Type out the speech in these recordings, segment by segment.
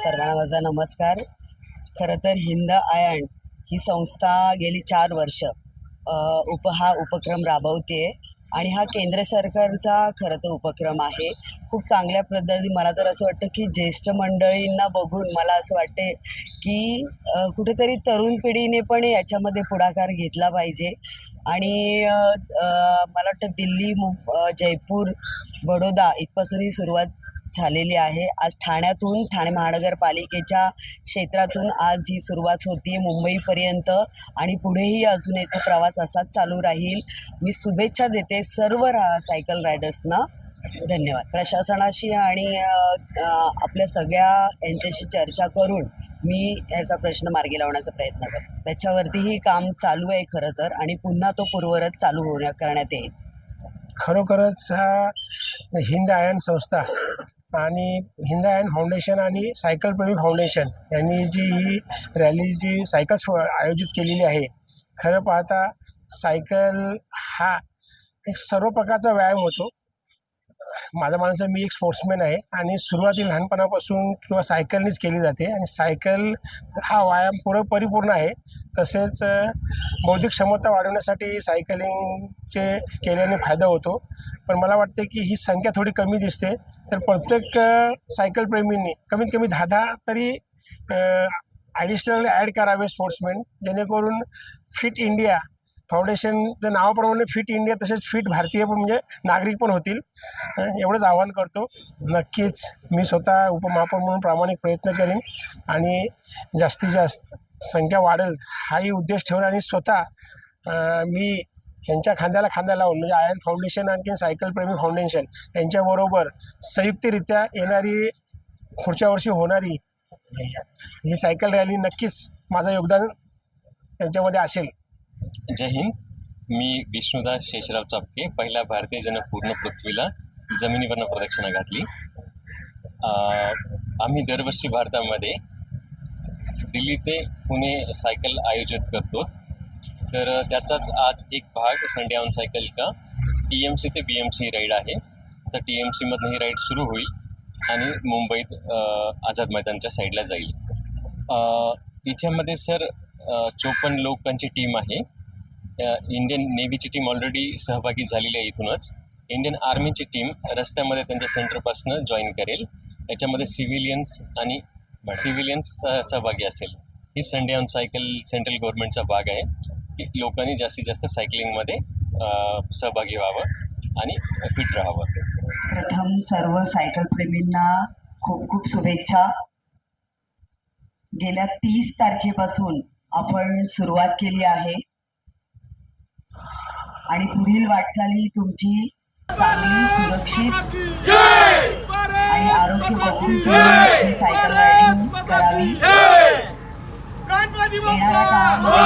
सर्वांना माझा नमस्कार। खरं तर हिंद आयन ही संस्था गेली 4 वर्ष हा उपक्रम राबवते आणि हा केंद्र सरकारचा खरं तर उपक्रम आहे। खूप चांगल्या पद्धतीने मला तर असं वाटतं की ज्येष्ठ मंडळींना बघून मला असं वाटते की कुठेतरी तरुण पिढीने पण याच्यामध्ये पुढाकार घेतला पाहिजे आणि मला वाटतं दिल्ली, जयपूर, बडोदा इथपासून ही सुरुवात झालेली आहे। आज ठाण्यातून, ठाणे महानगरपालिकेच्या क्षेत्रातून आज ही सुरुवात होती मुंबईपर्यंत आणि पुढेही अजून याचा प्रवास असाच चालू राहील। मी शुभेच्छा देते सर्व सायकल रायडर्सना। धन्यवाद। प्रशासनाशी आणि आपल्या सगळ्या यांच्याशी चर्चा करून मी याचा प्रश्न मार्गी लावण्याचा प्रयत्न करते। त्याच्यावरतीही काम चालू आहे खरं तर आणि पुन्हा तो पूर्ववत चालू करण्यात येईल। खरोखरच हिंद आयन संस्था आणि हिंद आयन फाउंडेशन आणि सायकल प्रेमी फाउंडेशन यांनी जी रॅली जी सायकल्स आयोजित केलेली आहे, खरं पाहता सायकल हा एक सर्व प्रकारचा व्यायाम होतो। माझा माणसं मी एक स्पोर्ट्समॅन आहे आणि सुरुवाती लहानपणापासून किंवा सायकलनीच केली जाते आणि सायकल हा व्यायाम परिपूर्ण आहे। तसेच बौद्धिक क्षमता वाढवण्यासाठी सायकलिंगचे केल्याने फायदा होतो। पण मला वाटते की ही संख्या थोडी कमी दिसते, तर प्रत्येक सायकल प्रेमींनी कमीत कमी 10 तरी ॲडिशनल ॲड करावे स्पोर्ट्समॅन, जेणेकरून फिट इंडिया फाउंडेशनचं नावाप्रमाणे फिट इंडिया तसेच फिट भारतीय पण म्हणजे नागरिक पण होतील, एवढंच आवाहन करतो। नक्कीच मी स्वतः उपमहापौर म्हणून प्रामाणिक प्रयत्न करेन आणि जास्तीत जास्त संख्या वाढेल हाही उद्देश ठेवून आणि स्वतः मी यांच्या खांद्याला खांदा लावून म्हणजे आयन फाउंडेशन आणखी सायकल प्रेमी फाउंडेशन यांच्याबरोबर संयुक्तरित्या येणारी पुढच्या वर्षी होणारी ही सायकल रॅली नक्कीच माझं योगदान त्यांच्यामध्ये असेल। जय हिंद। मी विष्णुदास शेषराव चापके, पहिला भारतीय जन पूर्ण पृथ्वीला जमिनीवरनं प्रदक्षिणा घातली। आम्ही दरवर्षी भारतामध्ये दिल्ली ते पुणे सायकल आयोजित करतो, तर त्याचाच आज एक भाग संडे ऑन सायकल का TMC ते BMC राईड आहे। तर TMC मधनं ही राईड सुरू होईल आणि मुंबईत आझाद मैदानच्या साईडला जाईल। याच्यामध्ये सर 54 लोकांची टीम आहे। इंडियन नेव्हीची टीम ऑलरेडी सहभागी झालेली आहे इथूनच। इंडियन आर्मीची टीम रस्त्यामध्ये त्यांच्या सेंटरपासून जॉईन करेल। याच्यामध्ये सिव्हिलियन्स सहभागी असेल। ही संडे ऑन सायकल सेंट्रल गव्हर्नमेंटचा भाग आहे की लोकांनी जास्तीत जास्त सायकलिंगमध्ये सहभागी व्हावं आणि फिट राहावं। प्रथम सर्व सायकल प्रेमींना खूप खूप शुभेच्छा। गेल्या 30 तारखेपासून आपण सुरुवात केली आहे आणि पुढील वाटचाली तुमची चांगली, सुरक्षित आणि आरोग्य बघून ही सायकल रायडिंग करावी। येणाऱ्या काळामध्ये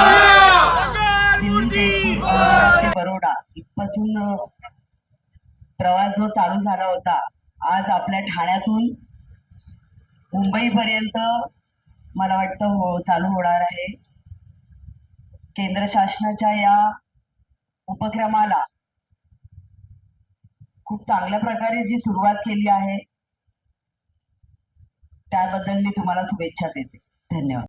दिल्ली, जयपूर ते बरोडा इथपासून प्रवास जो चालू झाला होता, आज आपल्या ठाण्यातून मुंबईपर्यंत मला वाटतं चालू होणार आहे। केंद्र शासनाच्या या उपक्रमाला खूप चांगल्या प्रकारे जी सुरुवात केली आहे त्याबद्दल मी तुम्हाला शुभेच्छा देते। धन्यवाद।